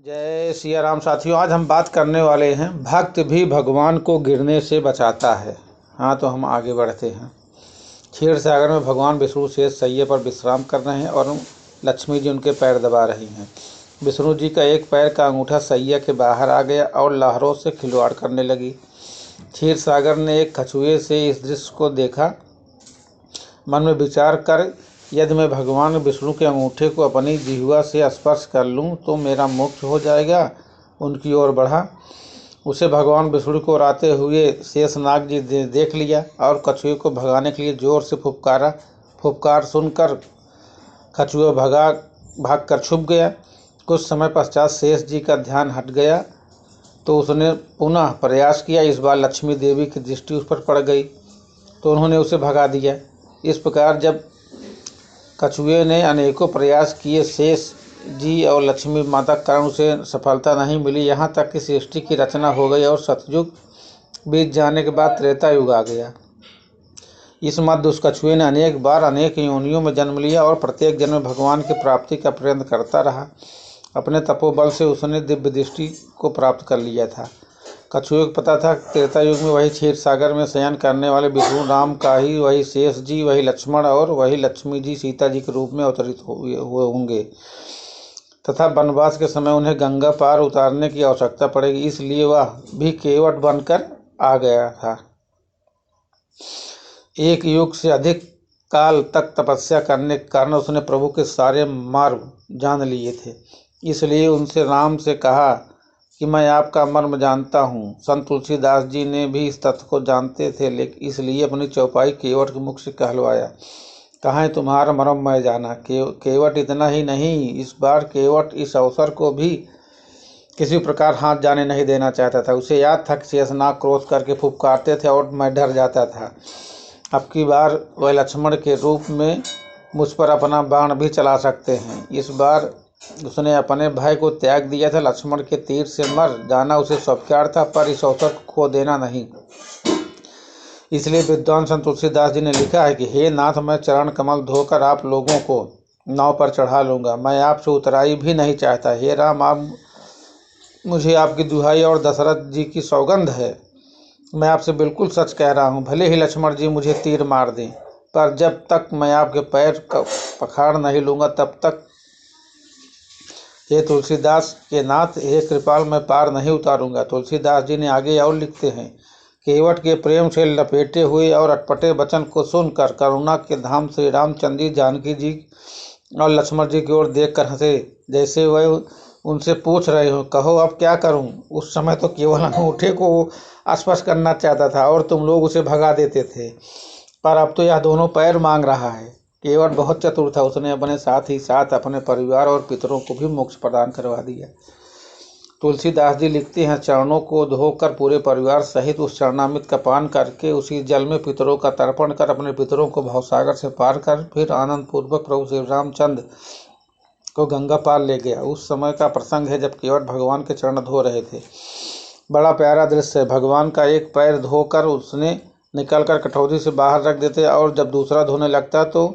जय सिया राम साथियों। आज हम बात करने वाले हैं भक्त भी भगवान को गिरने से बचाता है। हाँ, तो हम आगे बढ़ते हैं। क्षीर सागर में भगवान विष्णु शेष सैये पर विश्राम कर रहे हैं और लक्ष्मी जी उनके पैर दबा रही हैं। विष्णु जी का एक पैर का अंगूठा सैया के बाहर आ गया और लहरों से खिलवाड़ करने लगी। क्षीर सागर ने एक कछुए से इस दृश्य को देखा। मन में विचार कर, यदि मैं भगवान विष्णु के अंगूठे को अपनी जिह्वा से स्पर्श कर लूं तो मेरा मोक्ष हो जाएगा। उनकी ओर बढ़ा। उसे भगवान विष्णु को आते हुए शेषनाग जी देख लिया और कछुए को भगाने के लिए जोर से फुफकारा। फुफकार सुनकर कछुआ भाग कर छुप गया। कुछ समय पश्चात शेष जी का ध्यान हट गया तो उसने पुनः प्रयास किया। इस बार लक्ष्मी देवी की दृष्टि उस पर पड़ गई तो उन्होंने उसे भगा दिया। इस प्रकार जब कछुए ने अनेकों प्रयास किए, शेष जी और लक्ष्मी माता के कारण उसे सफलता नहीं मिली। यहाँ तक कि सृष्टि की रचना हो गई और सतयुग बीत जाने के बाद त्रेता युग आ गया। इस मध्य उस कछुए ने अनेक बार अनेक योनियों में जन्म लिया और प्रत्येक जन्म में भगवान की प्राप्ति का प्रयत्न करता रहा। अपने तपोबल से उसने दिव्य दृष्टि को प्राप्त कर लिया था। कछुए को पता था त्रेता युग में वही क्षीर सागर में शयन करने वाले विष्णु राम का ही वही शेष जी, वही लक्ष्मण और वही लक्ष्मी जी सीता जी के रूप में अवतरित हुए होंगे तथा वनवास के समय उन्हें गंगा पार उतारने की आवश्यकता पड़ेगी। इसलिए वह भी केवट बनकर आ गया था। एक युग से अधिक काल तक तपस्या करने के कारण उसने प्रभु के सारे मार्ग जान लिए थे। इसलिए उनसे राम से कहा कि मैं आपका मर्म जानता हूँ। संत तुलसीदास जी ने भी इस तथ्य को जानते थे, लेकिन इसलिए अपनी चौपाई केवट के मुख से कहलवाया। कहाँ तुम्हारा मर्म मैं जाना। केवट इतना ही नहीं, इस बार केवट इस अवसर को भी किसी प्रकार हाथ जाने नहीं देना चाहता था। उसे याद था कि शेषनाग क्रोध करके फुफकारते थे और मैं डर जाता था। अब की बार वह लक्ष्मण के रूप में मुझ पर अपना बाण भी चला सकते हैं। इस बार उसने अपने भाई को त्याग दिया था। लक्ष्मण के तीर से मर जाना उसे स्वीकार था, पर इस अवसर को खो देना नहीं। इसलिए विद्वान संत तुलसीदास जी ने लिखा है कि हे नाथ, मैं चरण कमल धोकर आप लोगों को नाव पर चढ़ा लूंगा। मैं आपसे उतराई भी नहीं चाहता। हे राम, आप मुझे आपकी दुहाई और दशरथ जी की सौगंध है, मैं आपसे बिल्कुल सच कह रहा हूँ। भले ही लक्ष्मण जी मुझे तीर मार दें, पर जब तक मैं आपके पैर का पखाड़ नहीं लूँगा तब तक हे तुलसीदास के नाथ, हे कृपाल, मैं पार नहीं उतारूंगा। तुलसीदास जी ने आगे और लिखते हैं, केवट के प्रेम से लपेटे हुए और अटपटे वचन को सुनकर करुणा के धाम श्री रामचंद्र जी जानकी जी और लक्ष्मण जी की ओर देखकर हंसे, जैसे वह उनसे पूछ रहे हो, कहो अब क्या करूं। उस समय तो केवल अंगूठे को स्पर्श करना चाहता था और तुम लोग उसे भगा देते थे, पर अब तो यह दोनों पैर मांग रहा है। केवट बहुत चतुर था। उसने अपने साथ ही साथ अपने परिवार और पितरों को भी मोक्ष प्रदान करवा दिया। तुलसीदास जी लिखते हैं, चरणों को धोकर पूरे परिवार सहित उस चरणामृत का पान करके उसी जल में पितरों का तर्पण कर अपने पितरों को भवसागर से पार कर फिर आनंद पूर्वक प्रभु श्री रामचंद्र को गंगा पार ले गया। उस समय का प्रसंग है जब केवट भगवान के चरण धो रहे थे। बड़ा प्यारा दृश्य है। भगवान का एक पैर धोकर उसने निकलकर कटोरी से बाहर रख देते और जब दूसरा धोने लगता तो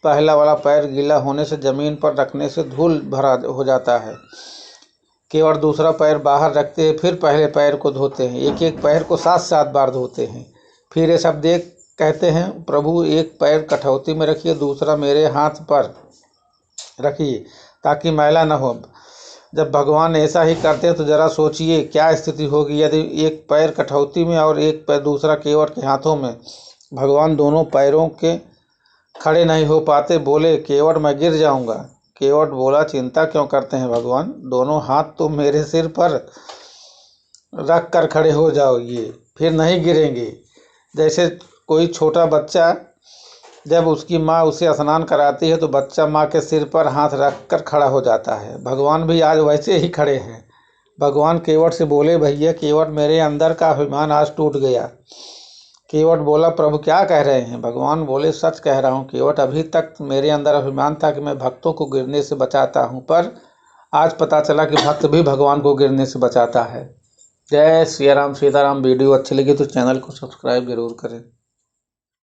पहला वाला पैर गीला होने से जमीन पर रखने से धूल भरा हो जाता है। केवल दूसरा पैर बाहर रखते हैं, फिर पहले पैर को धोते हैं। एक एक पैर को 7-7 बार धोते हैं। फिर ये सब देख कहते हैं, प्रभु एक पैर कठौती में रखिए, दूसरा मेरे हाथ पर रखिए ताकि मैला न हो। जब भगवान ऐसा ही करते हैं तो जरा सोचिए क्या स्थिति होगी यदि एक पैर कठौती में और एक पैर दूसरा केवट के हाथों में। भगवान दोनों पैरों के खड़े नहीं हो पाते। बोले, केवट मैं गिर जाऊंगा। केवट बोला, चिंता क्यों करते हैं भगवान, दोनों हाथ तो मेरे सिर पर रख कर खड़े हो जाओ, फिर नहीं गिरेंगे। जैसे कोई छोटा बच्चा जब उसकी माँ उसे स्नान कराती है तो बच्चा माँ के सिर पर हाथ रख कर खड़ा हो जाता है। भगवान भी आज वैसे ही खड़े हैं। भगवान केवट से बोले, भैया केवट, मेरे अंदर का अभिमान आज टूट गया। केवट बोला, प्रभु क्या कह रहे हैं। भगवान बोले, सच कह रहा हूँ केवट, अभी तक मेरे अंदर अभिमान था कि मैं भक्तों को गिरने से बचाता हूँ, पर आज पता चला कि भक्त भी भगवान को गिरने से बचाता है। जय सिया राम सीताराम। वीडियो अच्छी लगी तो चैनल को सब्सक्राइब जरूर करें।